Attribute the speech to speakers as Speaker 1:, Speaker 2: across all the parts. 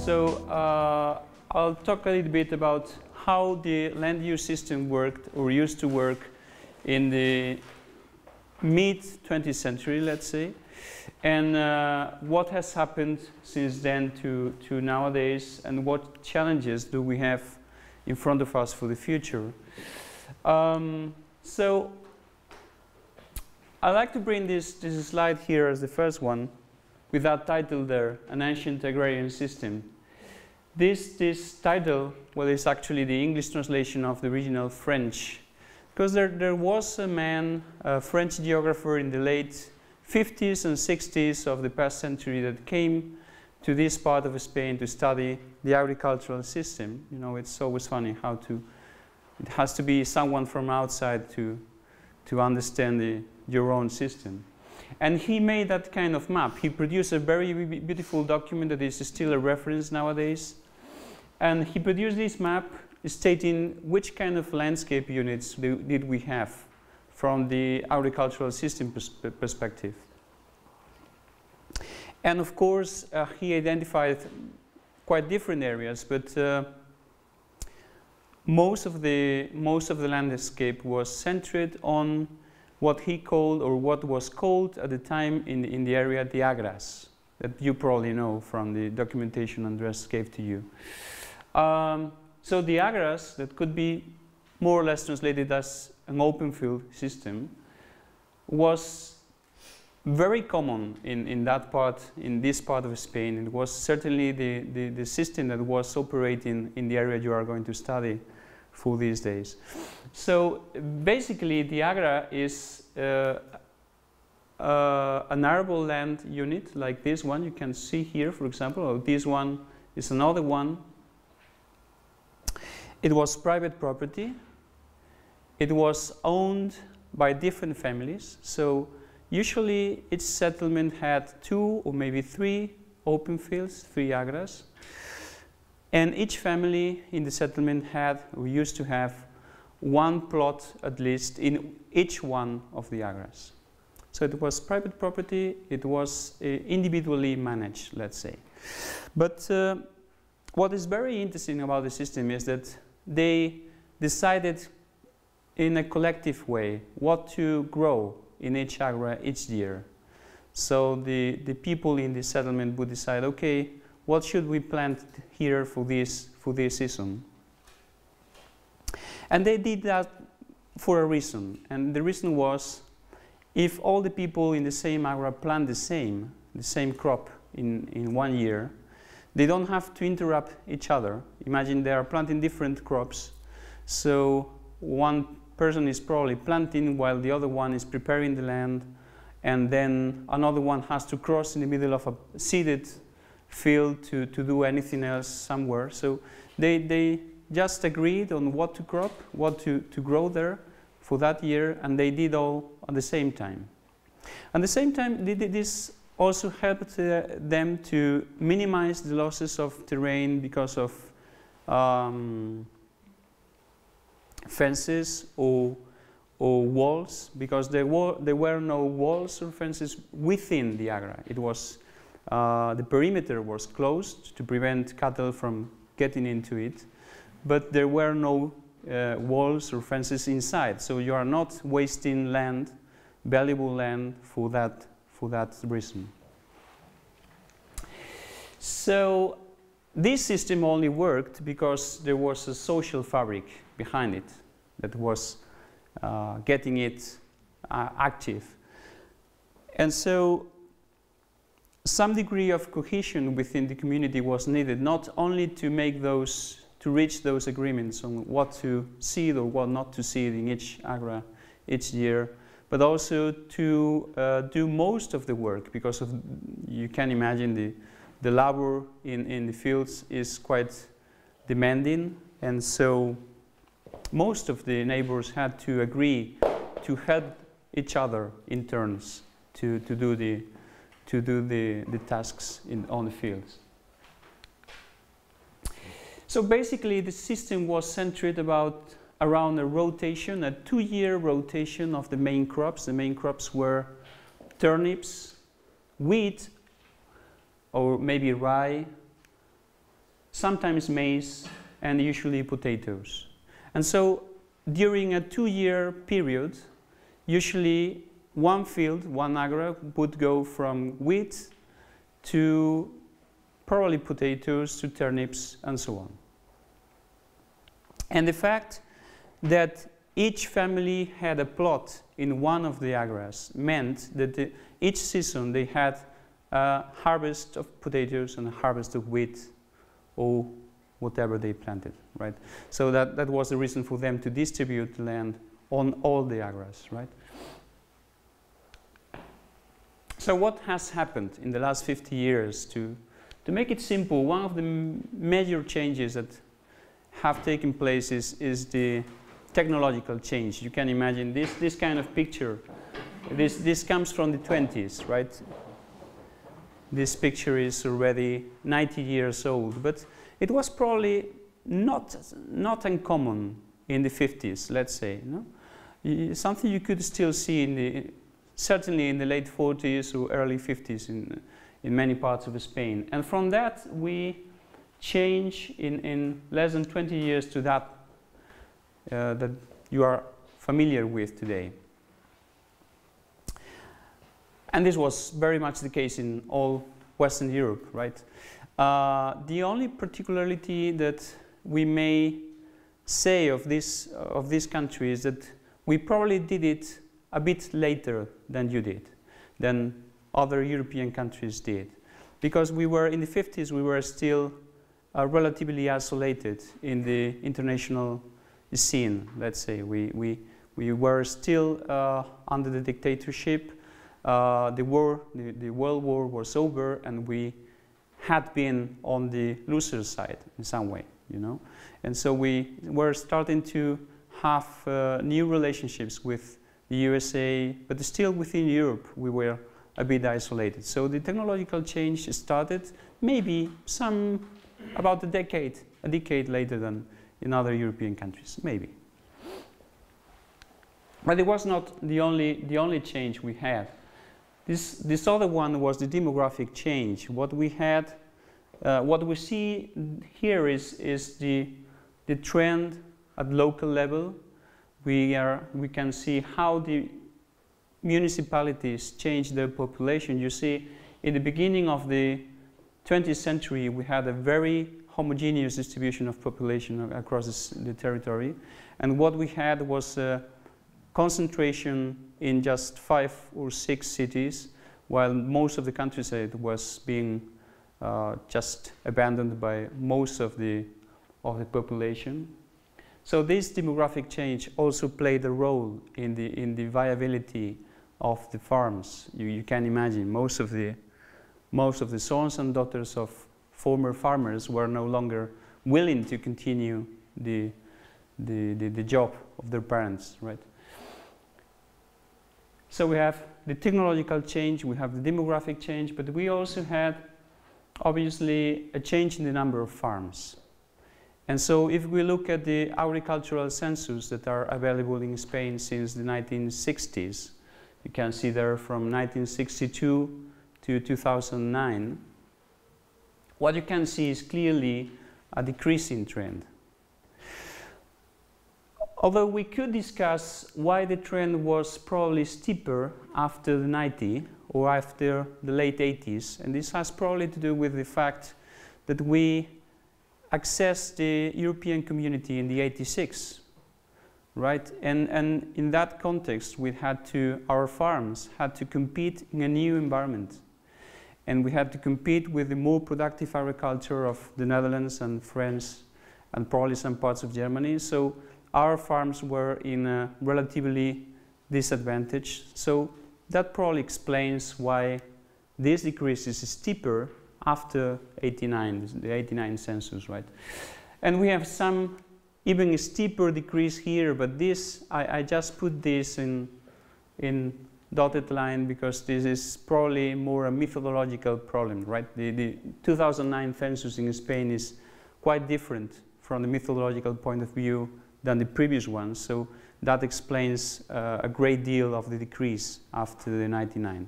Speaker 1: So I'll talk a little bit about how the land use system worked or used to work in the mid-20th century, let's say, and what has happened since then to nowadays, and what challenges do we have in front of us for the future. So I like to bring this slide here as the first one, with that title there, An Ancient Agrarian System. This title, well, is actually the English translation of the original French, because there was a man, a French geographer in the late 50s and 60s of the past century that came to this part of Spain to study the agricultural system. You know, it's always funny how it has to be someone from outside to understand your own system. And he made that kind of map. He produced a very beautiful document that is still a reference nowadays. And he produced this map stating which kind of landscape units did we have from the agricultural system perspective. And of course, he identified quite different areas, but most of the landscape was centered on what he called, or what was called at the time in the area, the agras, that you probably know from the documentation Andres gave to you. So the agras, that could be more or less translated as an open field system, was very common in this part of Spain. It was certainly the system that was operating in the area you are going to study for these days. So basically the agra is an arable land unit like this one you can see here, for example, or this one is another one. It was private property. It was owned by different families. So usually each settlement had 2 or maybe 3 open fields, 3 agras. And each family in the settlement had, or used to have, 1 plot at least in each one of the agras. So it was private property. It was individually managed, let's say. But what is very interesting about the system is that they decided in a collective way what to grow in each agra each year. So the people in the settlement would decide, okay, what should we plant here for this season? And they did that for a reason. And the reason was, if all the people in the same agra plant the same crop in 1 year, they don't have to interrupt each other. Imagine they are planting different crops. So one person is probably planting while the other one is preparing the land, and then another one has to cross in the middle of a seeded field to do anything else somewhere. So they just agreed on what to crop, what to grow there for that year, and they did all at the same time. At the same time, this also helped them to minimize the losses of terrain because of fences or walls, because there were no walls or fences within the agra. It was the perimeter was closed to prevent cattle from getting into it, but there were no walls or fences inside. So you are not wasting land, valuable land, for that reason. So this system only worked because there was a social fabric behind it that was getting it active. And so some degree of cohesion within the community was needed, not only to reach those agreements on what to seed or what not to seed in each agra each year, but also to do most of the work, because you can imagine the labor in the fields is quite demanding, and so most of the neighbors had to agree to help each other in turns to do the tasks on the fields. So basically the system was centered around a rotation, a 2-year rotation of the main crops. The main crops were turnips, wheat, or maybe rye, sometimes maize, and usually potatoes. And so during a 2-year period, usually one field, one area, would go from wheat to probably potatoes to turnips and so on. And the fact that each family had a plot in one of the areas meant that each season they had a harvest of potatoes and a harvest of wheat or whatever they planted, right? So that was the reason for them to distribute land on all the areas, right? So what has happened in the last 50 years to make it simple? One of the major changes that have taken place is the technological change. You can imagine this kind of picture. This comes from the 20s, right? This picture is already 90 years old, but it was probably not uncommon in the 50s, let's say. No? Something you could still see certainly in the late 40s or early 50s in many parts of Spain. And from that, we change in less than 20 years to that you are familiar with today. And this was very much the case in all Western Europe, right? The only particularity that we may say of this country is that we probably did it a bit later than you did, than other European countries did. Because we were, in the 50s, we were still relatively isolated in the international scene, let's say. We were still under the dictatorship. The World War was over, and we had been on the loser side in some way, you know. And so we were starting to have new relationships with the USA, but still within Europe we were a bit isolated. So the technological change started maybe about a decade later than in other European countries, maybe. But it was not the only change we had. This other one was the demographic change. What we had, what we see here is the trend at local level. We can see how the municipalities change their population. You see, in the beginning of the 20th century, we had a very homogeneous distribution of population across the territory. And what we had was a concentration in just 5 or 6 cities, while most of the countryside was being just abandoned by most of the population. So this demographic change also played a role in the viability of the farms. You can imagine most of the sons and daughters of former farmers were no longer willing to continue the job of their parents, right? So we have the technological change, we have the demographic change, but we also had obviously a change in the number of farms. And so if we look at the agricultural census that are available in Spain since the 1960s, you can see there from 1962 to 2009, what you can see is clearly a decreasing trend. Although we could discuss why the trend was probably steeper after the 90s or after the late 80s, and this has probably to do with the fact that we accessed the European community in the 86, right? And in that context, our farms had to compete in a new environment. And we had to compete with the more productive agriculture of the Netherlands and France and probably some parts of Germany. So our farms were in a relatively disadvantaged. So that probably explains why this decrease is steeper after the 89 census, right? And we have some even steeper decrease here, but this, I just put this in dotted line because this is probably more a methodological problem, right? The 2009 census in Spain is quite different from the methodological point of view than the previous one, so that explains a great deal of the decrease after the 99.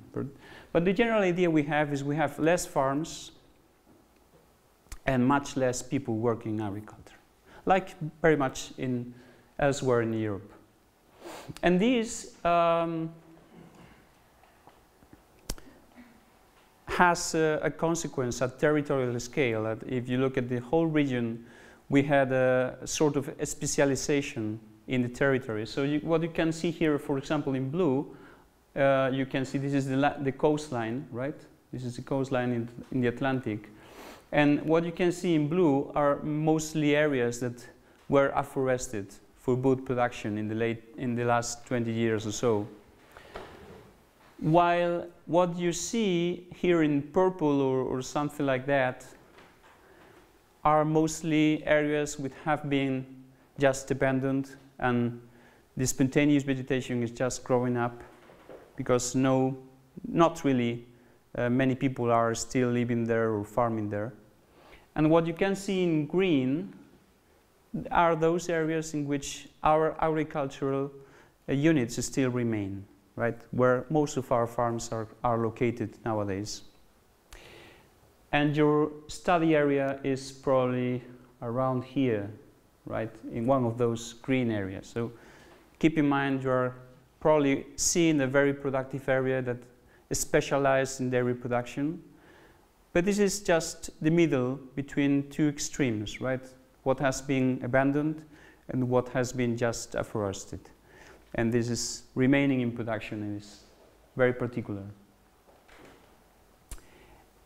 Speaker 1: But the general idea we have is we have less farms and much less people working in agriculture, like very much elsewhere in Europe. And these has a consequence at territorial scale. That if you look at the whole region, we had a sort of a specialization in the territory. So what you can see here, for example, in blue, you can see this is the coastline, right? This is the coastline in the Atlantic. And what you can see in blue are mostly areas that were afforested for wood production in the last 20 years or so. While what you see here in purple or something like that are mostly areas which have been just abandoned, and the spontaneous vegetation is just growing up because not really many people are still living there or farming there. And what you can see in green are those areas in which our agricultural units still remain, right, where most of our farms are located nowadays. And your study area is probably around here, right, in one of those green areas. So keep in mind you are probably seeing a very productive area that is specialized in dairy production. But this is just the middle between two extremes, right? What has been abandoned and what has been just afforested. And this is remaining in production and is very particular.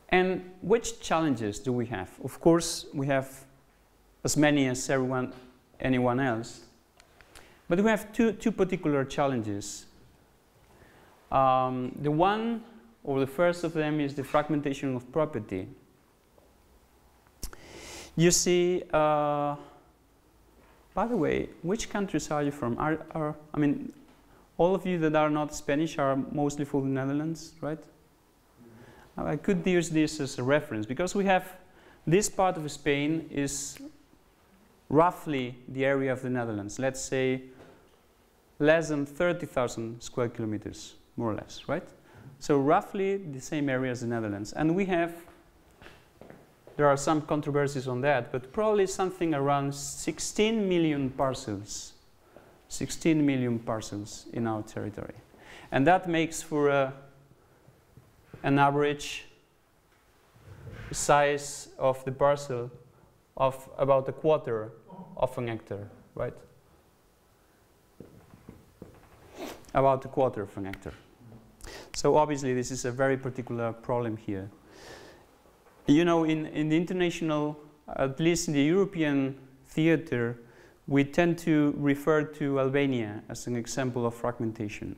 Speaker 1: And which challenges do we have? Of course, we have as many as anyone else. But we have two particular challenges. The one, or the first of them, is the fragmentation of property. You see, by the way, which countries are you from? I mean, all of you that are not Spanish are mostly from the Netherlands, right? I could use this as a reference because we have this part of Spain is roughly the area of the Netherlands. Let's say less than 30,000 square kilometers, more or less, right? So roughly the same area as the Netherlands. And we have, there are some controversies on that, but probably something around 16 million parcels. 16 million parcels in our territory. And that makes for an average size of the parcel of about a quarter of an hectare, right? About a quarter of an hectare. So obviously this is a very particular problem here. You know, in the international, at least in the European theater, we tend to refer to Albania as an example of fragmentation.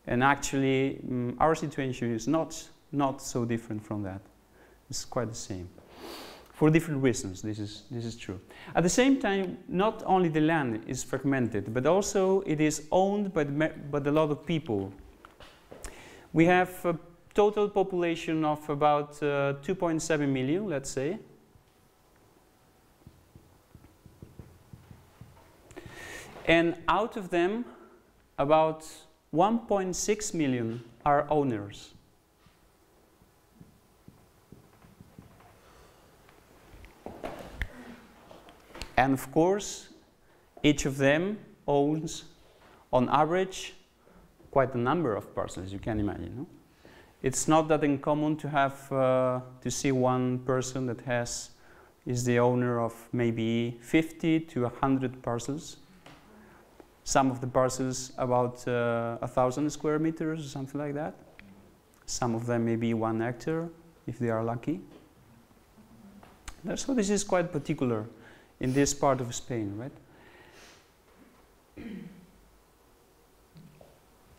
Speaker 1: And actually, our situation is not so different from that. It's quite the same. For different reasons, this is true. At the same time, not only the land is fragmented, but also it is owned by a lot of people. We have a total population of about 2.7 million, let's say. And out of them, about 1.6 million are owners. And of course, each of them owns, on average, quite a number of parcels, you can imagine. No? It's not that uncommon to have to see one person that is the owner of maybe 50 to 100 parcels. Some of the parcels about 1,000 square meters or something like that. Some of them maybe 1 hectare if they are lucky. So this is quite particular in this part of Spain, right?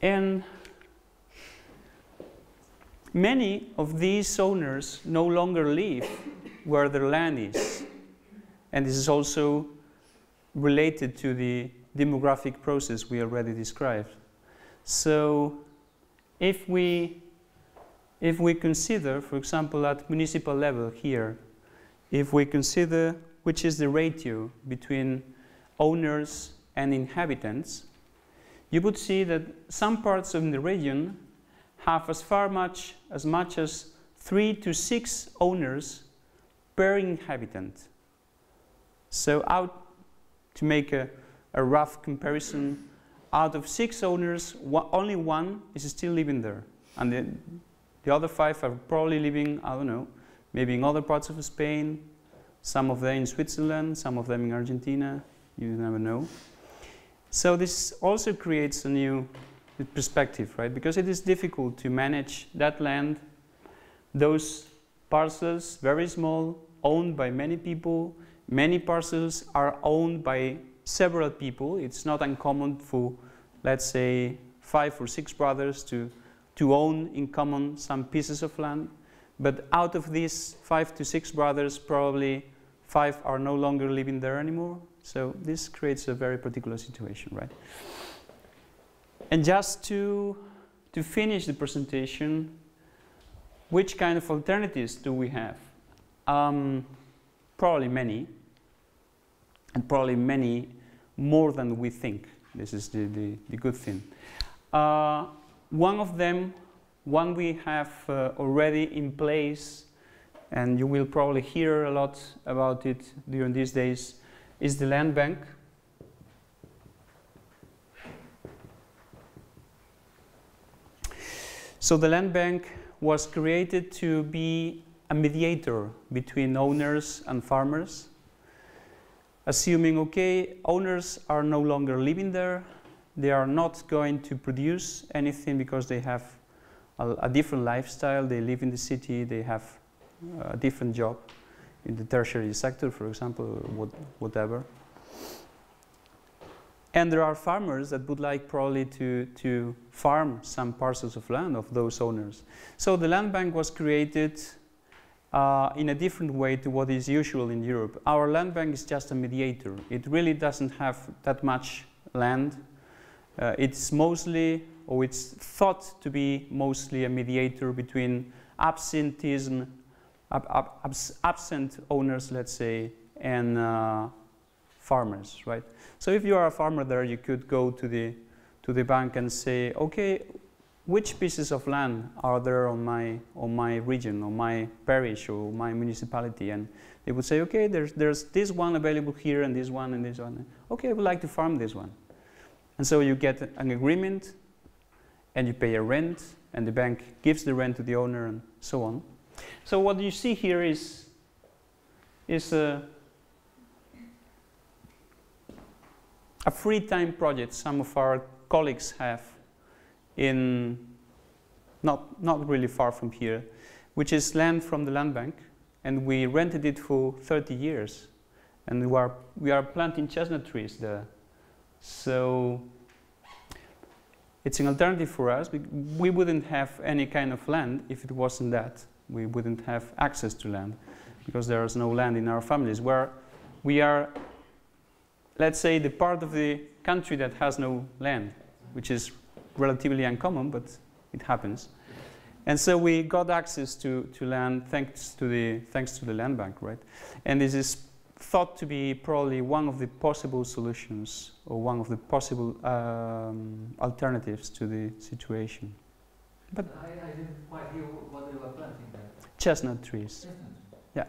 Speaker 1: And many of these owners no longer live where their land is. And this is also related to the demographic process we already described. So if we consider, for example, at municipal level here, if we consider which is the ratio between owners and inhabitants, you would see that some parts of the region have as much as 3 to 6 owners per inhabitant. So out to make a rough comparison, out of 6 owners, only 1 is still living there. And the other 5 are probably living, I don't know, maybe in other parts of Spain, some of them in Switzerland, some of them in Argentina, you never know. So this also creates a new perspective, right? Because it is difficult to manage that land, those parcels, very small, owned by many people. Many parcels are owned by several people. It's not uncommon for, let's say, 5 or 6 brothers to own in common some pieces of land. But out of these 5 to 6 brothers, probably 5 are no longer living there anymore. So this creates a very particular situation, right? And just to finish the presentation, which kind of alternatives do we have? Probably many, and probably many more than we think. This is the good thing. One of them, one we have already in place, and you will probably hear a lot about it during these days, is the land bank. So the land bank was created to be a mediator between owners and farmers, assuming, okay, owners are no longer living there, they are not going to produce anything because they have a different lifestyle, they live in the city, they have a different job in the tertiary sector, for example, or whatever. And there are farmers that would like probably to farm some parcels of land of those owners. So the land bank was created in a different way to what is usual in Europe. Our land bank is just a mediator. It really doesn't have that much land. It's mostly, or it's thought to be mostly a mediator between absent owners, let's say, and farmers, right? So if you are a farmer there, you could go to the bank and say, okay, which pieces of land are there on my region, or my parish, or my municipality? And they would say, okay, there's this one available here, and this one, and this one. Okay, I would like to farm this one. And so you get an agreement, and you pay a rent, and the bank gives the rent to the owner, and so on. So what you see here is a free time project some of our colleagues have in not really far from here, which is land from the land bank, and we rented it for 30 years, and we are planting chestnut trees there. So it's an alternative for us. We wouldn't have any kind of land if it wasn't that. We wouldn't have access to land because there is no land in our families, where we are, let's say, the part of the country that has no land, which is relatively uncommon, but it happens. And so we got access to land thanks to the land bank, right? And this is thought to be probably one of the possible solutions, or one of the possible alternatives to the situation. But
Speaker 2: I didn't quite hear what they were planting there.
Speaker 1: Chestnut trees.
Speaker 2: Chestnut.
Speaker 1: Yeah.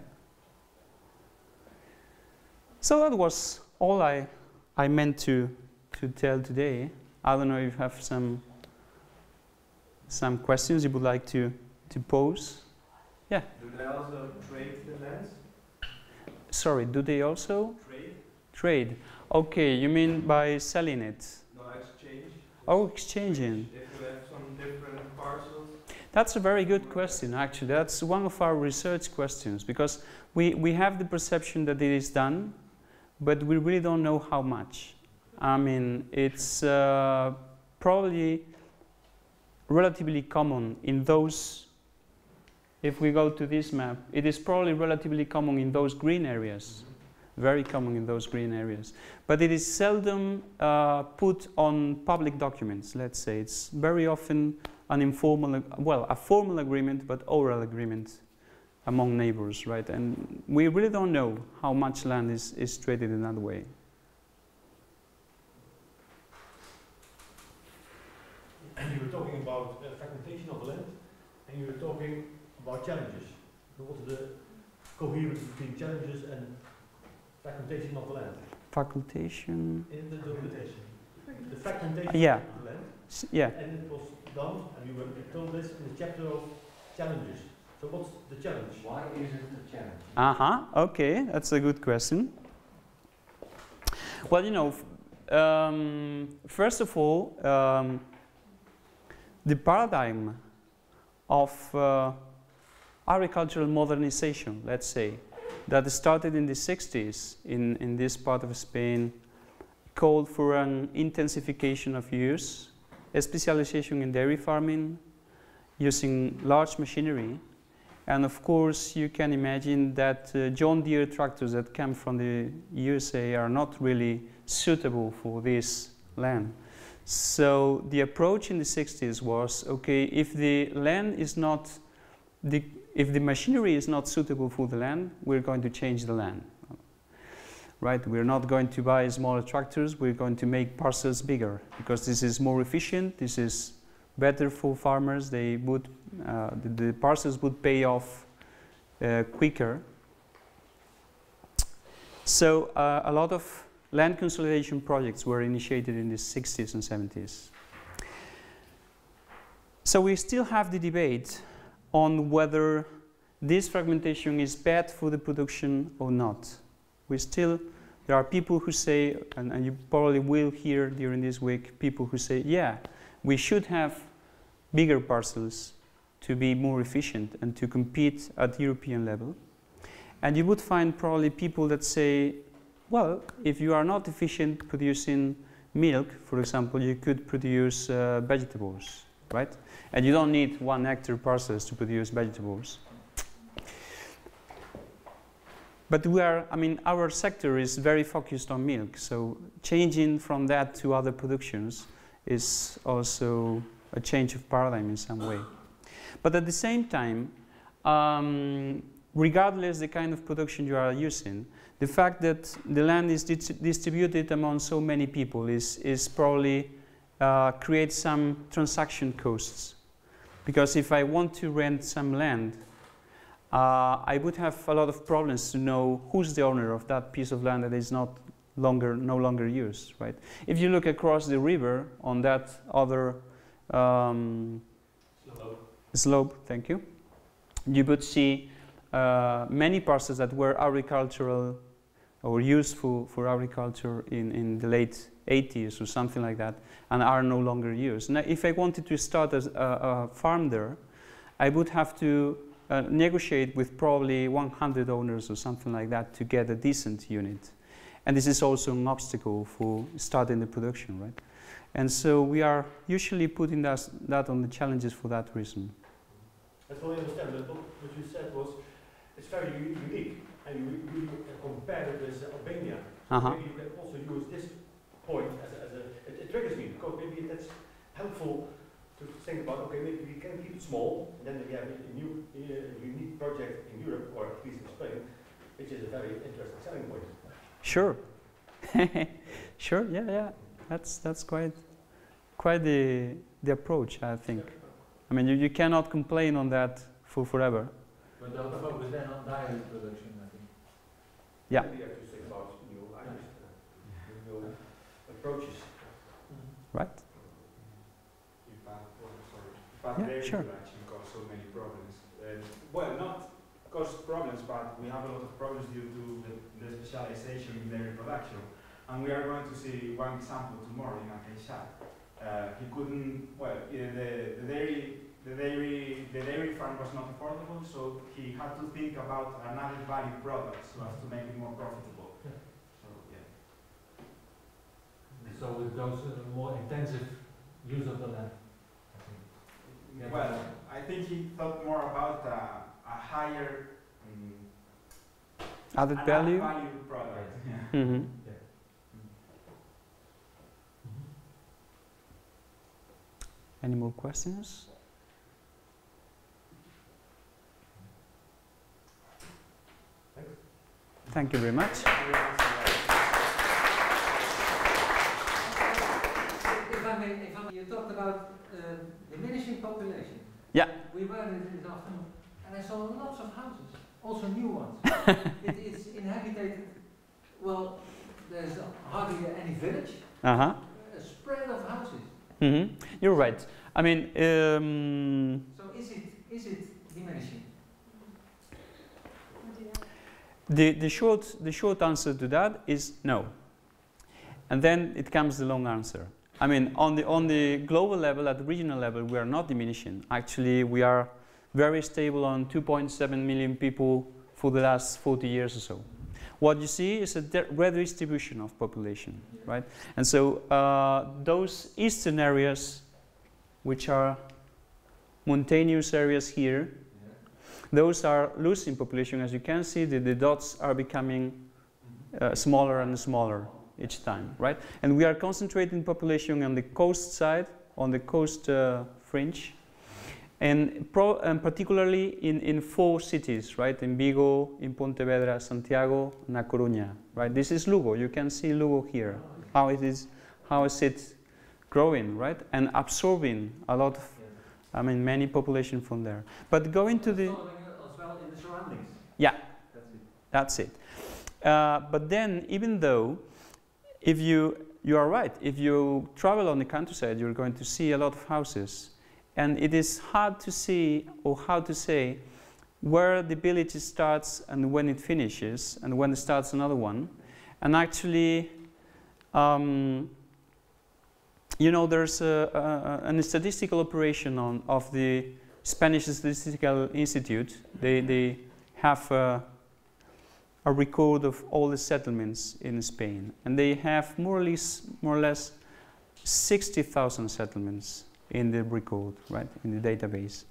Speaker 1: So that was all I meant to tell today. I don't know if you have some questions you would like to pose. Yeah.
Speaker 3: Do they also trade the lands?
Speaker 1: Sorry, do they also?
Speaker 3: Trade?
Speaker 1: Trade. Okay, you mean by selling it?
Speaker 3: No, exchange.
Speaker 1: Oh, exchanging.
Speaker 3: If you have some different parcels.
Speaker 1: That's a very good question, actually. That's one of our research questions, because we have the perception that it is done, but we really don't know how much. I mean, it's probably relatively common in those, if we go to this map, it is probably relatively common in those green areas, very common in those green areas. But it is seldom put on public documents, let's say. It's very often an informal, well, a formal agreement, but oral agreement among neighbors, right? And we really don't know how much land is traded in that way.
Speaker 4: You were talking about fragmentation of the land, and you were talking about challenges. So what are the coherence between challenges and fragmentation of the land.
Speaker 1: Facultation.
Speaker 4: In the documentation. The fragmentation
Speaker 1: Yeah.
Speaker 4: of the land.
Speaker 1: Yeah.
Speaker 4: And it was done, and you were told this in the chapter of challenges. So what's the challenge?
Speaker 2: Why is it a challenge?
Speaker 1: Okay, that's a good question. Well, you know, first of all, the paradigm of agricultural modernization, let's say, that started in the 60s in this part of Spain, called for an intensification of use, a specialization in dairy farming, using large machinery. And of course, you can imagine that John Deere tractors that come from the USA are not really suitable for this land. So the approach in the 60s was, okay, if the land is not, if the machinery is not suitable for the land, we're going to change the land. Right? We're not going to buy smaller tractors, we're going to make parcels bigger, because this is more efficient, this is better for farmers, they would, the parcels would pay off quicker. So a lot of land consolidation projects were initiated in the 60s and 70s. So we still have the debate on whether this fragmentation is bad for the production or not. There are people who say, and you probably will hear during this week, people who say, yeah, we should have bigger parcels to be more efficient and to compete at European level. And you would find probably people that say, well, if you are not efficient producing milk, for example, you could produce vegetables, right? And you don't need 1 hectare parcels to produce vegetables. But our sector is very focused on milk, so changing from that to other productions is also a change of paradigm in some way. But at the same time, regardless the kind of production you are using, the fact that the land is distributed among so many people is probably creates some transaction costs. Because if I want to rent some land, I would have a lot of problems to know who's the owner of that piece of land that is no longer used, right? If you look across the river on that other slope, thank you, you would see many parcels that were agricultural or useful for agriculture in the late 80s or something like that, and are no longer used. Now, if I wanted to start a farm there, I would have to negotiate with probably 100 owners or something like that to get a decent unit. And this is also an obstacle for starting the production, right? And so we are usually putting that on the challenges for that reason.
Speaker 4: I totally understand, but what you said was, it's very unique, and you compare it with Albania. Maybe you can also use this point as it triggers me, because maybe that's helpful to think about, okay, maybe we can keep it small, and then we have a new unique project in Europe, or at least in Spain, which is a very interesting selling point.
Speaker 1: Sure. Sure, yeah. That's quite the approach, I think. I mean, you cannot complain on that for forever.
Speaker 2: But the focus then on dairy production, I think.
Speaker 1: Yeah.
Speaker 4: We have to think about new ideas, new approaches.
Speaker 1: Right.
Speaker 3: Dairy
Speaker 1: sure.
Speaker 3: production cause so many problems. Well, not cause problems, but we have a lot of problems due to the specialization in dairy production. And we are going to see one example tomorrow in A Terra Cha. He couldn't, well, the dairy farm was not affordable, so he had to think about an added value product so as to make it more profitable.
Speaker 4: Yeah.
Speaker 3: So, yeah.
Speaker 2: So with those more intensive use of the land.
Speaker 3: Well, I think he thought more about a higher
Speaker 1: Added value?
Speaker 3: product.
Speaker 1: Mm-hmm.
Speaker 2: Yeah.
Speaker 1: Any more questions? Thank you very much.
Speaker 2: If I may, you talked about diminishing population.
Speaker 1: Yeah.
Speaker 2: We were in this afternoon, and I saw lots of houses. Also new ones. It is inhabited, well, there's hardly any village. A spread of houses.
Speaker 1: You're right. I mean,
Speaker 2: so is it diminishing?
Speaker 1: the short answer to that is no. And then it comes the long answer. I mean, on the global level, at the regional level, we are not diminishing. Actually, we are very stable on 2.7 million people for the last 40 years or so. What you see is a redistribution of population, right? And so those eastern areas, which are mountainous areas here, those are losing population. As you can see, the dots are becoming smaller and smaller each time, right? And we are concentrating population on the coast side, on the coast fringe, and particularly in 4 cities, right? In Vigo, in Pontevedra, Santiago, and A Coruña, right? This is Lugo. You can see Lugo here. How is it growing, right? And absorbing a lot of, I mean, many population from there. But going to the...
Speaker 4: As well in the surroundings.
Speaker 1: Yeah,
Speaker 4: that's
Speaker 1: that's
Speaker 4: it.
Speaker 1: it. But then, even though, if you are right, if you travel on the countryside, you're going to see a lot of houses. And it is hard to see, or how to say, where the village starts and when it finishes, and when it starts another one. And actually, you know, there's a statistical operation of the Spanish Statistical Institute. They have a record of all the settlements in Spain, and they have more or less 60,000 settlements in the record, right, in the database.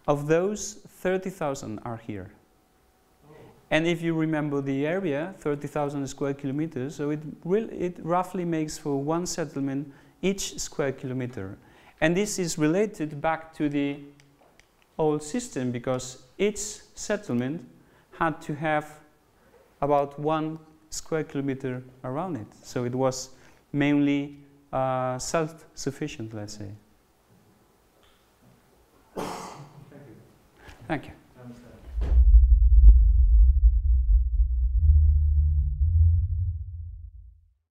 Speaker 1: Of those, 30,000 are here. And if you remember the area, 30,000 square kilometers, so it roughly makes for one settlement each square kilometer. And this is related back to the old system, because each settlement had to have about 1 square kilometer around it. So it was mainly self-sufficient, let's say.
Speaker 4: Thank you.
Speaker 1: Thank you.